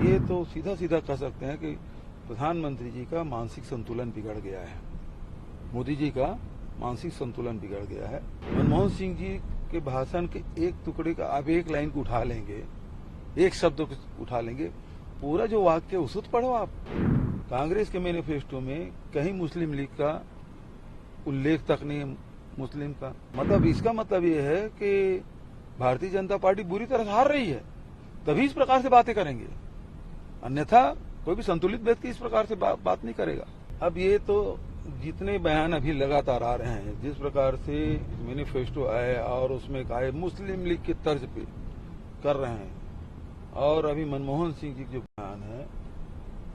ये तो सीधा सीधा कह सकते हैं कि प्रधानमंत्री जी का मानसिक संतुलन बिगड़ गया है। मोदी जी का मानसिक संतुलन बिगड़ गया है। मनमोहन सिंह जी के भाषण के एक टुकड़े का आप एक लाइन को उठा लेंगे, एक शब्द को उठा लेंगे, पूरा जो वाक्य उसको तो पढ़ो आप। कांग्रेस के मैनिफेस्टो में कहीं मुस्लिम लीग का उल्लेख तक नहीं है। मुस्लिम का मतलब, इसका मतलब ये है कि भारतीय जनता पार्टी बुरी तरह हार रही है, तभी इस प्रकार से बातें करेंगे, अन्यथा कोई भी संतुलित व्यक्ति इस प्रकार से बात नहीं करेगा। अब ये तो जितने बयान अभी लगातार आ रहे हैं, जिस प्रकार से मैनिफेस्टो आए और उसमें कहा मुस्लिम लीग के तर्ज पे कर रहे हैं, और अभी मनमोहन सिंह जी जो बयान है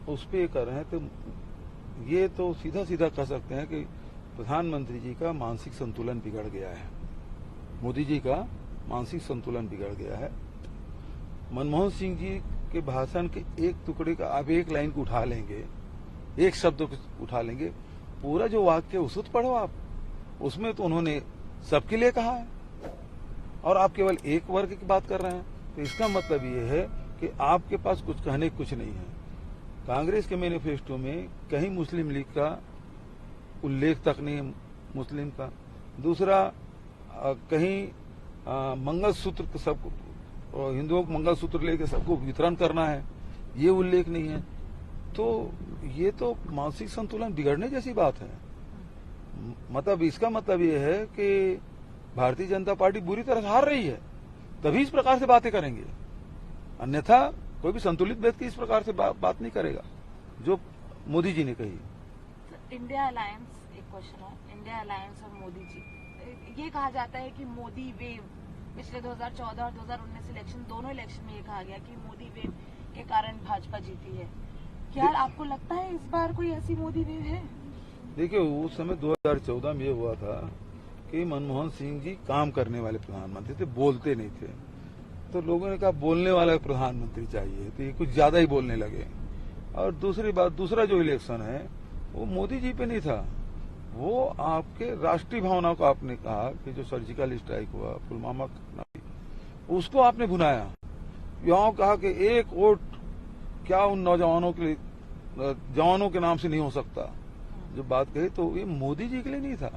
उस पे कर रहे हैं, तो ये तो सीधा सीधा कह सकते हैं कि प्रधानमंत्री जी का मानसिक संतुलन बिगड़ गया है। मोदी जी का मानसिक संतुलन बिगड़ गया है। मनमोहन सिंह जी के भाषण के एक टुकड़े का आप एक लाइन को उठा लेंगे, एक शब्द को उठा लेंगे, पूरा जो वाक्य उसको तो पढ़ो आप। उसमें तो उन्होंने सबके लिए कहा है और आप केवल एक वर्ग की बात कर रहे हैं, तो इसका मतलब ये है कि आपके पास कुछ कहने कुछ नहीं है। कांग्रेस के मैनिफेस्टो में कहीं मुस्लिम लीग का उल्लेख तक नहीं है, मुस्लिम का। दूसरा, कहीं मंगलसूत्र सबको, हिंदुओं को मंगलसूत्र लेकर सबको वितरण करना है, ये उल्लेख नहीं है। तो ये तो मानसिक संतुलन बिगड़ने जैसी बात है। मतलब इसका मतलब ये है कि भारतीय जनता पार्टी बुरी तरह हार रही है, तभी इस प्रकार से बातें करेंगे, अन्यथा कोई भी संतुलित व्यक्ति इस प्रकार से बात नहीं करेगा जो मोदी जी ने कही। इंडिया अलायंस, एक क्वेश्चन है, इंडिया अलायंस और मोदी जी, ये कहा जाता है कि मोदी वेव, पिछले 2014 और 2019 इलेक्शन, दोनों इलेक्शन में ये कहा गया कि मोदी वेव के कारण भाजपा जीती है। क्या आपको लगता है इस बार कोई ऐसी मोदी वेव है? देखिए, उस समय 2014 में ये हुआ था कि मनमोहन सिंह जी काम करने वाले प्रधानमंत्री थे, बोलते नहीं थे, तो लोगों ने कहा बोलने वाला प्रधानमंत्री चाहिए, तो ये कुछ ज्यादा ही बोलने लगे। और दूसरी बात, दूसरा जो इलेक्शन है वो मोदी जी पे नहीं था, वो आपके राष्ट्रीय भावनाओं को आपने कहा कि जो सर्जिकल स्ट्राइक हुआ पुलवामा, उसको आपने भुनाया। यहाँ कहा कि एक वोट क्या उन नौजवानों के लिए, जवानों के नाम से नहीं हो सकता, जो बात कही, तो ये मोदी जी के लिए नहीं था,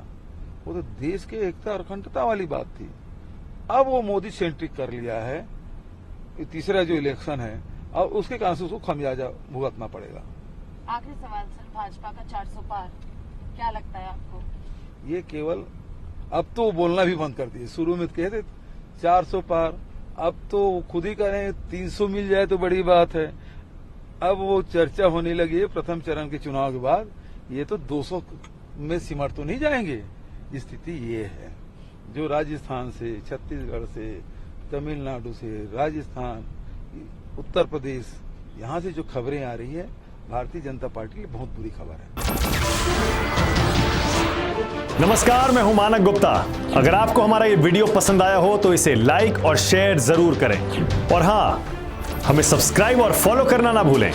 वो तो देश के एकता और अखंडता वाली बात थी। अब वो मोदी सेंट्रिक कर लिया है, तीसरा जो इलेक्शन है, और उसके कारण से उसको खमियाजा भुगतना पड़ेगा। आखिरी सवाल सर, भाजपा का 400 पार क्या लगता है आपको? ये केवल, अब तो बोलना भी बंद कर दिए। शुरू में कहते 400 पार, अब तो खुद ही कह रहे हैं 300 मिल जाए तो बड़ी बात है। अब वो चर्चा होने लगी है प्रथम चरण के चुनाव के बाद, ये तो 200 में सिमट तो नहीं जाएंगे। स्थिति ये है, जो राजस्थान से, छत्तीसगढ़ से, तमिलनाडु से, राजस्थान, उत्तर प्रदेश, यहाँ से जो खबरें आ रही है, भारतीय जनता पार्टी के लिए बहुत बुरी खबर है। नमस्कार, मैं हूं मानक गुप्ता। अगर आपको हमारा ये वीडियो पसंद आया हो तो इसे लाइक और शेयर जरूर करें, और हां, हमें सब्सक्राइब और फॉलो करना ना भूलें,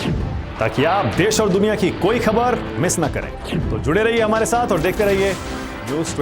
ताकि आप देश और दुनिया की कोई खबर मिस ना करें। तो जुड़े रहिए हमारे साथ और देखते रहिए न्यूज़ 24।